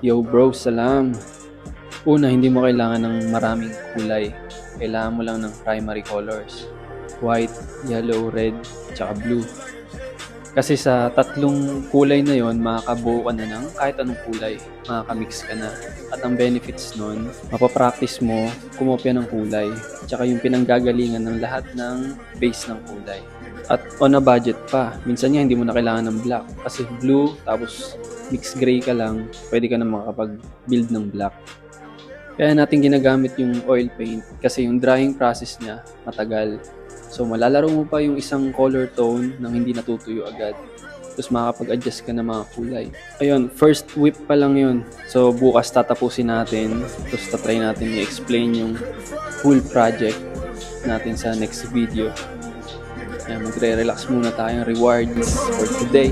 Yo bro, salam. Una, hindi mo kailangan ng maraming kulay. Kailangan mo lang ng primary colors. White, yellow, red, tsaka blue. Kasi sa tatlong kulay na yon, makakabuo ka na ng kahit anong kulay. Makakamix ka na. At ang benefits nun, mapapractice mo kumopya ng kulay. Tsaka yung pinanggagalingan ng lahat ng base ng kulay. At on a budget pa, minsan nga hindi mo na kailangan ng black. Kasi blue, tapos mixed gray ka lang, pwede ka na makapag-build ng black. Kaya natin ginagamit yung oil paint kasi yung drying process niya matagal. So malalaro mo pa yung isang color tone nang hindi natutuyo agad. Tapos makakapag-adjust ka ng mga kulay. Ayun, first whip pa lang yun. So bukas tatapusin natin. Tapos tatry natin i-explain yung full project natin sa next video. Ayan, magre-relax muna tayong rewards for today.